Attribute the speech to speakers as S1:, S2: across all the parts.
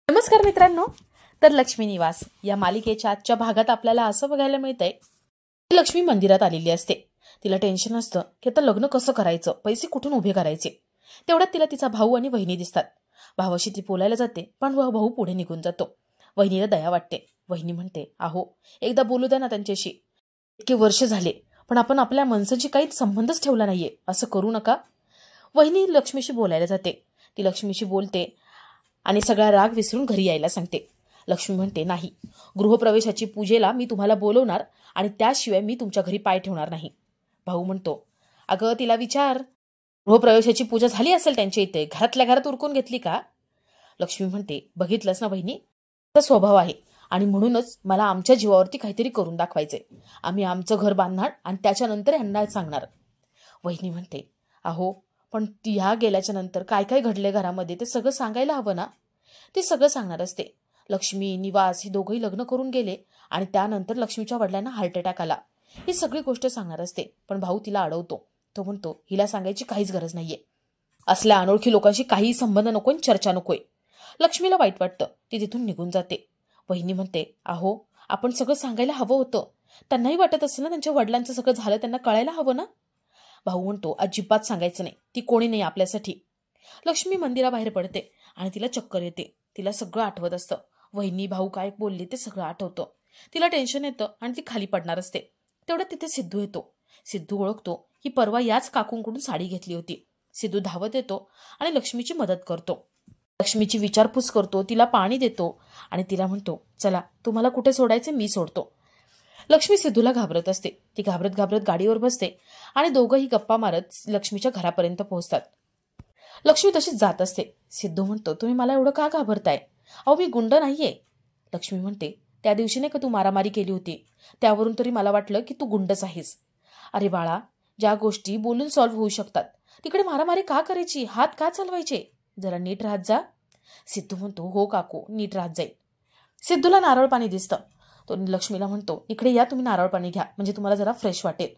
S1: नमस्कार मित्रांनो. तर लक्ष्मी निवास या मालिकेच्या आजच्या भागात आपल्याला असं बघायला मिळतंय की लक्ष्मी मंदिरात आलेली असते. तिला टेन्शन असतं की आता लग्न कसं करायचं, पैसे कुठून उभे करायचे. तेवढ्यात तिला तिचा भाऊ आणि वहिनी दिसतात. भावाशी ती बोलायला जाते पण भाऊ पुढे निघून जातो. वहिनीला दया वाटते. वहिनी म्हणते, अहो एकदा बोलू द्या ना त्यांच्याशी. इतके वर्ष झाले पण आपण आपल्या माणसांशी काही संबंधच ठेवला नाहीये, असं करू नका. वहिनी लक्ष्मीशी बोलायला जाते. ती लक्ष्मीशी बोलते आणि सगळा राग विसरून घरी यायला सांगते. लक्ष्मी म्हणते, नाही, गृहप्रवेशाची पूजेला मी तुम्हाला बोलवणार आणि त्याशिवाय मी तुमच्या घरी पाय ठेवणार नाही. भाऊ म्हणतो, अगं तिला विचार, गृहप्रवेशाची पूजा झाली असेल त्यांच्या इथे, घरातल्या घरात उरकून घेतली का. लक्ष्मी म्हणते, बघितलंस ना वहिनी, त्याचा स्वभाव आहे आणि म्हणूनच मला आमच्या जीवावरती काहीतरी करून दाखवायचंय. आम्ही आमचं घर बांधणार आणि त्याच्यानंतर यांना सांगणार. वहिनी म्हणते, अहो पण ह्या गेल्याच्या नंतर काय काय घडले घरामध्ये ते सगळं सांगायला हवं ना. ते सगळं सांगणार असते. लक्ष्मी निवास हे दोघंही लग्न करून गेले आणि त्यानंतर लक्ष्मीच्या वडिलांना हार्ट अटॅक आला. ही सगळी गोष्ट सांगणार असते पण भाऊ तिला अडवतो. तो म्हणतो, हिला सांगायची काहीच गरज नाहीये. असल्या अनोळखी लोकांशी काही संबंध नकोय, चर्चा नकोय. लक्ष्मीला वाईट वाटतं. ती तिथून निघून जाते. वहिनी म्हणते, अहो आपण सगळं सांगायला हवं होतं. त्यांनाही वाटत असेल ना, त्यांच्या वडिलांचं सगळं झालं, त्यांना कळायला हवं ना. भाऊ म्हणतो, अजिबात सांगायचं नाही, ती कोणी नाही आपल्यासाठी. लक्ष्मी मंदिराबाहेर पडते आणि तिला चक्कर येते. तिला सगळं आठवत असतं. वहिनी भाऊ काय बोलले ते सगळं आठवतं. तिला टेन्शन येतं आणि ती खाली पडणार असते. तेवढ्यात तिथे सिद्धू येतो. सिद्धू ओळखतो की परवा याच काकूंकडून साडी घेतली होती. सिद्धू धावत येतो आणि लक्ष्मीची मदत करतो. लक्ष्मीची विचारपूस करतो, तिला पाणी देतो आणि तिला म्हणतो, चला तुम्हाला कुठे सोडायचे मी सोडतो. लक्ष्मी सिद्धूला घाबरत असते. ती घाबरत घाबरत गाडीवर बसते आणि दोघंही गप्पा मारत लक्ष्मीच्या घरापर्यंत पोहोचतात. लक्ष्मी तशीच जात असते. सिद्धू म्हणतो, तुम्ही मला एवढं का घाबरताय? अहो मी गुंड नाहीये. लक्ष्मी म्हणते, त्या दिवशी नाही का तू मारामारी केली होती, त्यावरून तरी मला वाटलं की तू गुंडच आहेस. अरे बाळा, ज्या गोष्टी बोलून सॉल्व्ह होऊ शकतात तिकडे मारामारी का करायची, हात का चालवायचे? जरा नीट राहत जा. सिद्धू म्हणतो, हो काकू, नीट राहत जाईल. सिद्धूला नारळ पाणी दिसतं. तो लक्ष्मीला म्हणतो, इकडे या, तुम्ही नारळ पाणी घ्या, म्हणजे तुम्हाला जरा फ्रेश वाटेल.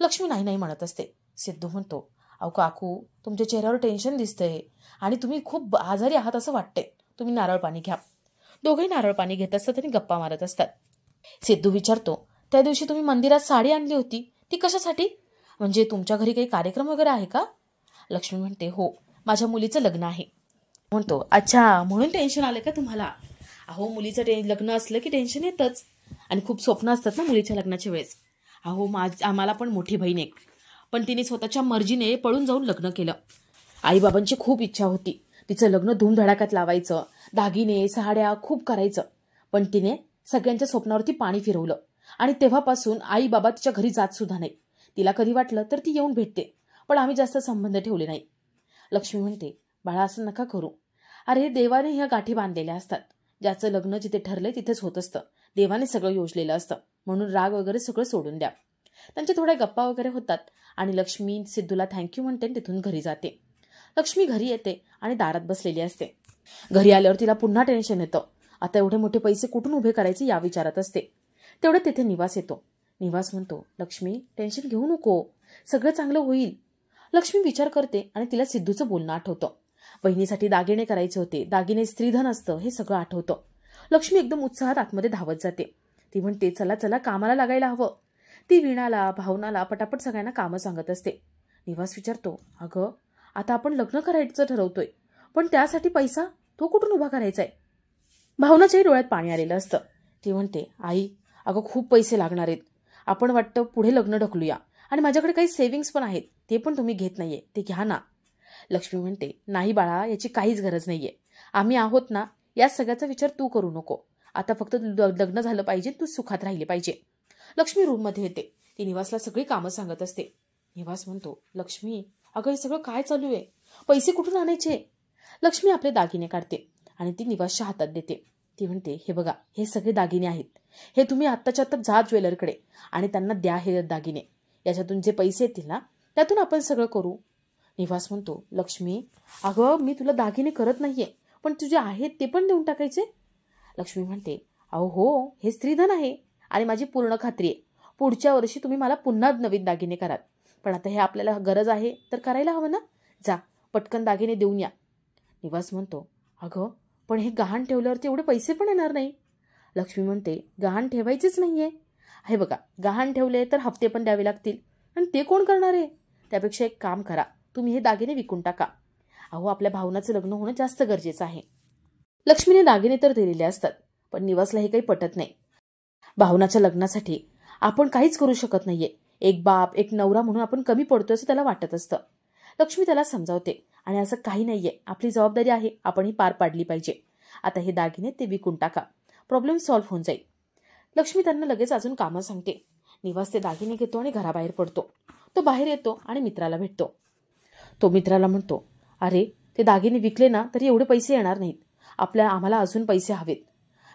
S1: लक्ष्मी नाही नाही म्हणत असते. सिद्धू म्हणतो, अहो काकू, तुमच्या चेहऱ्यावर टेन्शन दिसतंय आणि तुम्ही खूप आजारी आहात असं वाटतंय, तुम्ही नारळ पाणी घ्या. दोघेही नारळ पाणी घेत असतात आणि गप्पा मारत असतात. सिद्धू विचारतो, त्या दिवशी तुम्ही मंदिरात साडी आणली होती ती कशासाठी? म्हणजे तुमच्या घरी काही कार्यक्रम वगैरे आहे का? लक्ष्मी म्हणते, हो, माझ्या मुलीचं लग्न आहे. म्हणतो, अच्छा, म्हणून टेन्शन आलं का तुम्हाला? अहो मुलीचं लग्न असलं की टेन्शन येतच आणि खूप स्वप्न असतात ना मुलीच्या लग्नाच्या वेळेस. अहो आम्हाला पण मोठी बहीण एक, पण तिने स्वतःच्या मर्जीने पळून जाऊन लग्न केलं. आईबाबांची खूप इच्छा होती तिचं लग्न धूमधडाक्यात लावायचं, दागिने साड्या खूप करायचं, पण तिने सगळ्यांच्या स्वप्नावरती पाणी फिरवलं आणि तेव्हापासून आई बाबा तिच्या घरी जात सुद्धा नाही. तिला कधी वाटलं तर ती येऊन भेटते, पण आम्ही जास्त संबंध ठेवले नाही. लक्ष्मी म्हणते, बाळा असं नका करू. अरे देवाने ह्या गाठी बांधलेल्या असतात. ज्याचं लग्न जिथे ठरलंय तिथेच होत असतं. देवाने सगळं योजलेलं असतं, म्हणून राग वगैरे सगळं सोडून द्या. त्यांच्या थोड्या गप्पा वगैरे होतात आणि लक्ष्मी सिद्धूला थँक्यू म्हणते तिथून घरी जाते. लक्ष्मी घरी येते आणि दारात बसलेली असते. घरी आल्यावर तिला पुन्हा टेन्शन येतं. आता एवढे मोठे पैसे कुठून उभे करायचे या विचारात असते. तेवढ्यात तिथे निवास येतो. निवास म्हणतो, लक्ष्मी टेन्शन घेऊ नको, सगळं चांगलं होईल. लक्ष्मी विचार करते आणि तिला सिद्धूचं बोलणं आठवतं. बहिणीसाठी दागिने करायचे होते, दागिने स्त्रीधन असतं हे सगळं आठवतं. लक्ष्मी एकदम उत्साहात आतमध्ये धावत जाते. ती म्हणते, चला चला कामाला लागायला हवं. ती वीणाला भावनाला पटापट सगळ्यांना कामं सांगत असते. निवास विचारतो, अगं आता आपण लग्न करायचं ठरवतोय, पण त्यासाठी पैसा तो कुठून उभा करायचाय? भावनाच्याही डोळ्यात पाणी आलेलं असतं. ती म्हणते, आई अगं खूप पैसे लागणार आहेत. आपण वाटतं पुढे लग्न ढकलूया आणि माझ्याकडे काही सेव्हिंग्स पण आहेत, ते पण तुम्ही घेत नाहीये, ते घ्या ना. लक्ष्मी म्हणते, नाही बाळा, याची काहीच गरज नाहीये. आम्ही आहोत ना, या सगळ्याचा विचार तू करू नको. आता फक्त लग्न झालं पाहिजे, तू सुखात राहिले पाहिजे. लक्ष्मी रूममध्ये येते. ती निवासला सगळी कामं सांगत असते. निवास म्हणतो, लक्ष्मी अगं हे सगळं काय चालू आहे? पैसे कुठून आणायचे? लक्ष्मी आपले दागिने काढते आणि ती निवासच्या हातात देते. ती म्हणते, हे बघा, हे सगळे दागिने आहेत. हे तुम्ही आत्ताच्या आत्ता जा ज्वेलरकडे आणि त्यांना द्या हे दागिने. याच्यातून जे पैसे येतील ना त्यातून आपण सगळं करू. निवास म्हणतो, लक्ष्मी अगं मी तुला दागिने करत नाहीये, पण तुझे आहेत ते पण देऊन टाकायचे. लक्ष्मी म्हणते, अहो हो, हे स्त्रीधन आहे आणि माझी पूर्ण खात्री आहे पुढच्या वर्षी तुम्ही मला पुन्हा नवीन दागिने कराल, पण आता हे आपल्याला गरज आहे तर करायला हवं ना. जा पटकन दागिने देऊन या. निवास म्हणतो, अगं पण हे गहाण ठेवल्यावरती एवढे पैसे पण येणार नाही. लक्ष्मी म्हणते, गहाण ठेवायचेच नाहीये. हे बघा, गहाण ठेवले तर हप्ते पण द्यावे लागतील आणि ते कोण करणार आहे? त्यापेक्षा एक काम करा, तुम्ही हे दागिने विकून टाका. अहो, आपल्या भावनाचं लग्न होणं जास्त गरजेचं आहे. लक्ष्मीने दागिने तर दिलेले असतात, पण निवासला हे काही पटत नाही. भावनाच्या लग्नासाठी आपण काहीच करू शकत नाहीये. एक बाप, एक नवरा म्हणून आपण कमी पडतोय असं त्याला वाटत असतं. लक्ष्मी त्याला समजावते आणि असं काही नाहीये, आपली जबाबदारी आहे, आपण ही पार पाडली पाहिजे. आता हे दागिने ते विकून टाका, प्रॉब्लेम सॉल्व्ह होऊन जाईल. लक्ष्मी त्यांना लगेच अजून कामं सांगते. निवास ते दागिने घेतो आणि घराबाहेर पडतो. तो बाहेर येतो आणि मित्राला भेटतो. तो मित्राला म्हणतो, अरे, ते दागिने विकले ना तरी एवढे पैसे येणार नाहीत. आम्हाला अजून पैसे हवेत.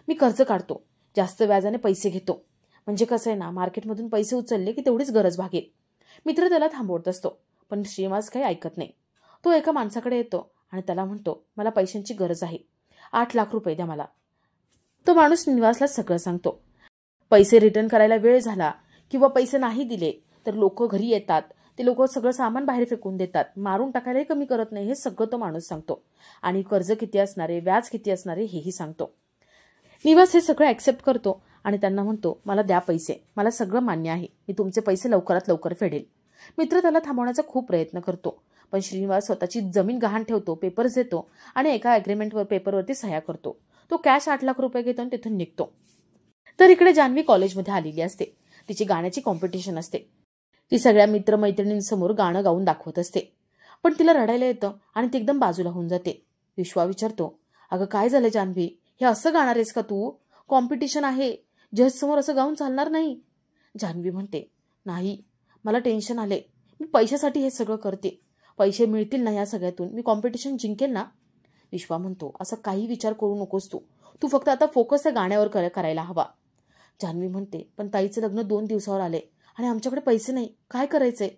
S1: मी कर्ज काढतो, जास्त व्याजाने पैसे घेतो. म्हणजे कसं आहे ना, मार्केटमधून पैसे उचलले की तेवढीच गरज भागेल. मित्र त्याला थांबवत असतो, पण श्रीनिवास काही ऐकत नाही. तो एका माणसाकडे येतो आणि त्याला म्हणतो, मला पैशांची गरज आहे, 8 लाख रुपये द्या मला. तो माणूस निवासला सगळं सांगतो. पैसे रिटर्न करायला वेळ झाला किंवा पैसे नाही दिले तर लोक घरी येतात. ते लोक सगळं सामान बाहेर फेकून देतात, मारून टाकायलाही कमी करत नाही. हे सगळं तो माणूस सांगतो आणि कर्ज किती असणारे, व्याज किती असणारे हेही सांगतो. निवास हे सगळं ऍक्सेप्ट करतो आणि त्यांना म्हणतो, मला द्या पैसे, मला सगळं मान्य आहे, मी तुमचे पैसे लवकरात लवकर फेडेल. मित्र त्याला थांबवण्याचा खूप प्रयत्न करतो, पण श्रीनिवास स्वतःची जमीन गहाण ठेवतो, पेपर्स देतो आणि एका अग्रीमेंटवर पेपरवरती सह्या करतो. तो कॅश 8 लाख रुपये घेतो आणि तिथून निघतो. तर इकडे जान्हवी कॉलेजमध्ये आलेली असते. तिची गाण्याची कॉम्पिटिशन असते. ती सगळ्या मित्रमैत्रिणींसमोर गाणं गाऊन दाखवत असते, पण तिला रडायला येतं आणि ती एकदम बाजूला होऊन जाते. विश्वा विचारतो, अगं काय झालं जान्हवी, हे असं गाणार आहेस का तू? कॉम्पिटिशन आहे, जज समोर असं गाऊन चालणार नाही. जान्हवी म्हणते, नाही, मला टेन्शन आले, मी पैशासाठी हे सगळं करते. पैसे मिळतील ना या सगळ्यातून, मी कॉम्पिटिशन जिंकेल ना. विश्वा म्हणतो, असं काही विचार करू नकोस तू फक्त आता फोकस त्या गाण्यावर करायला हवा. जान्हवी म्हणते, पण ताईचं लग्न 2 दिवसावर आले आणि आमच्याकडे पैसे नाही, काय करायचंय?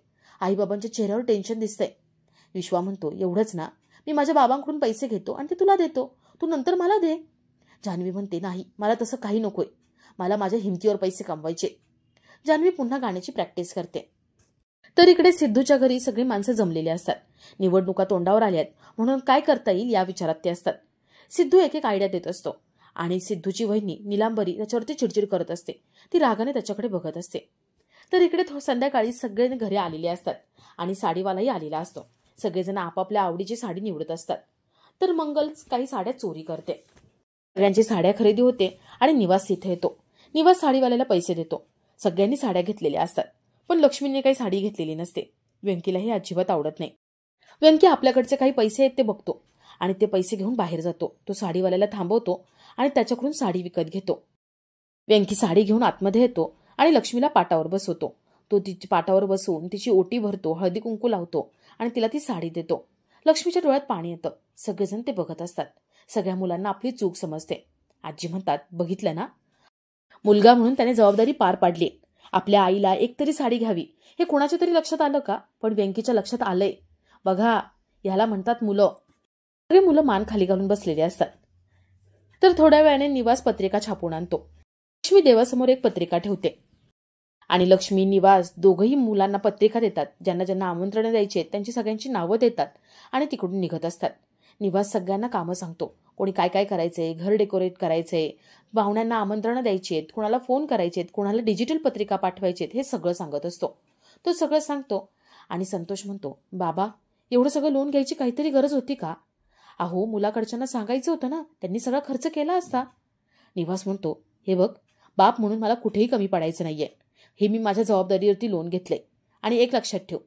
S1: आईबाबांच्या चेहऱ्यावर टेन्शन दिसतंय. विश्वा म्हणतो, एवढंच ना, मी माझ्या बाबांकडून पैसे घेतो आणि ते तुला देतो, तू नंतर मला दे. जान्हवी म्हणते, नाही, मला तसं काही नकोय, मला माझ्या हिमतीवर पैसे कमवायचे. जान्हवी पुन्हा गाण्याची प्रॅक्टिस करते. तर इकडे सिद्धूच्या घरी सगळी माणसं जमलेली असतात. निवडणुका तोंडावर आल्यात म्हणून काय करता येईल या विचारात ते असतात. सिद्धू एक एक आयडिया देत असतो आणि सिद्धूची वहिनी निलांबरी त्याच्यावरती चिडचिड करत असते. ती रागाने त्याच्याकडे बघत असते. तर इकडे संध्याकाळी सगळे घरी आलेले असतात आणि साडीवालाही आलेला असतो. सगळेजण आपापल्या आवडीची साडी निवडत असतात. तर मंगल काही साड्या चोरी करते. सगळ्यांची साड्या खरेदी होते आणि निवास तिथे येतो. निवास साडीवाल्याला पैसे देतो. सगळ्यांनी साड्या घेतलेल्या असतात, पण लक्ष्मीने काही साडी घेतलेली नसते. व्यंकीला हे अजिबात आवडत नाही. व्यंकी आपल्याकडचे काही पैसे आहेत ते बघतो आणि ते पैसे घेऊन बाहेर जातो. तो साडीवाल्याला थांबवतो आणि त्याच्याकडून साडी विकत घेतो. व्यंकी साडी घेऊन आतमध्ये येतो आणि लक्ष्मीला पाटावर बसवतो. तो तिची पाटावर बसवून तिची ओटी भरतो, हळदी कुंकू लावतो आणि तिला ती साडी देतो. लक्ष्मीच्या डोळ्यात पाणी येतं. सगळेजण ते बघत असतात. सगळ्या मुलांना आपली चूक समजते. आजी म्हणतात, बघितलं ना, मुलगा म्हणून त्याने जबाबदारी पार पाडली. आपल्या आईला एक तरी साडी घ्यावी हे कोणाच्या तरी लक्षात आलं का? पण व्यंकीच्या लक्षात आलंय. बघा, ह्याला म्हणतात मुलं. सगळे मुलं मान खाली घालून बसलेले असतात. तर थोड्या वेळाने निवास पत्रिका छापून आणतो. लक्ष्मी देवासमोर एक पत्रिका ठेवते आणि लक्ष्मी, निवास दोघंही मुलांना पत्रिका देतात. ज्यांना ज्यांना आमंत्रण द्यायचे त्यांची सगळ्यांची नावं देतात आणि तिकडून निघत असतात. निवास सगळ्यांना कामं सांगतो. कोणी काय काय करायचंय, घर डेकोरेट करायचंय, पाहुण्यांना आमंत्रणं द्यायची आहेत, कोणाला फोन करायचे आहेत, कोणाला डिजिटल पत्रिका पाठवायची आहेत, हे सगळं सांगत असतो. तो सगळं सांगतो आणि संतोष म्हणतो, बाबा, एवढं सगळं लोन घ्यायची काहीतरी गरज होती का? अहो, मुलाकडच्यांना सांगायचं होतं ना, त्यांनी सगळा खर्च केला असता. निवास म्हणतो, हे बघ, बाप म्हणून मला कुठेही कमी पडायचं नाहीये. हे मी माझ्या जबाबदारीवरती लोन घेतलंय आणि एक लक्षात ठेव,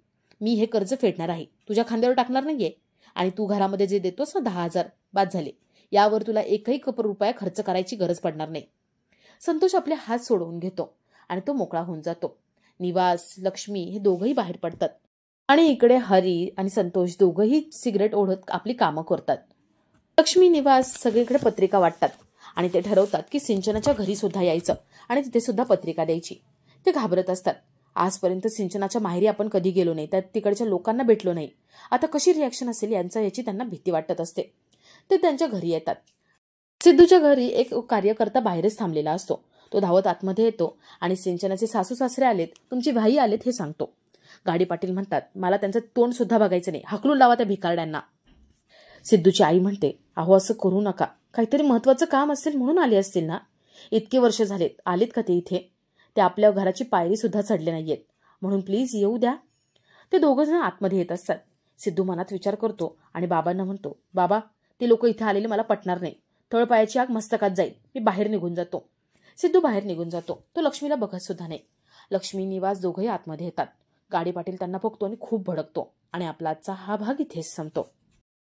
S1: मी हे कर्ज फेडणार आहे, तुझ्या खांद्यावर टाकणार नाहीये. आणि तू घरामध्ये जे देतोस ना 10,000, बाद झाले, यावर तुला एकही रुपया खर्च करायची गरज पडणार नाही. संतोष आपले हात सोडवून घेतो आणि तो मोकळा होऊन जातो. निवास, लक्ष्मी हे दोघंही बाहेर पडतात आणि इकडे हरी आणि संतोष दोघंही सिगरेट ओढत आपली कामं करतात. लक्ष्मी, निवास सगळीकडे पत्रिका वाटतात आणि ते ठरवतात की सिंचनाच्या घरी सुद्धा यायचं आणि तिथे सुद्धा पत्रिका द्यायची. ते घाबरत असतात. आजपर्यंत सिंचनाच्या माहेरी आपण कधी गेलो नाही, त्यात तिकडच्या लोकांना भेटलो नाही. आता कशी रिॲक्शन असेल याची त्यांना भीती वाटत असते. ते त्यांच्या घरी येतात. सिद्धूच्या घरी एक कार्यकर्ता बाहेरच थांबलेला असतो. तो धावत आतमध्ये येतो आणि सिंचनाचे सासू सासरे आलेत, तुमची भाई आलेत हे सांगतो. गाडी पाटील म्हणतात, मला त्यांचं तोंड सुद्धा बघायचं नाही, हाकलून लावा त्या भिकारड्यांना. सिद्धूची आई म्हणते, अहो असं करू नका, काहीतरी महत्वाचं काम असेल म्हणून आले असतील ना. इतके वर्ष झालेत, आलेत का ते इथे? ते आपल्या घराची पायरी सुद्धा चढले नाहीयेत, म्हणून प्लीज येऊ द्या. ते दोघं जण आतमध्ये येत असतात. सिद्धू मनात विचार करतो आणि बाबांना म्हणतो, बाबा, ते लोक इथे आलेले मला पटणार नाही. तळपायाची आग मस्तकात जाईल. मी बाहेर निघून जातो. सिद्धू बाहेर निघून जातो. तो लक्ष्मीला बघत सुद्धा नाही. लक्ष्मी निवास दोघंही आतमध्ये येतात. गाडी पाटील त्यांना बघतो आणि खूप भडकतो. आणि आपला आजचा हा भाग इथेच संपतो.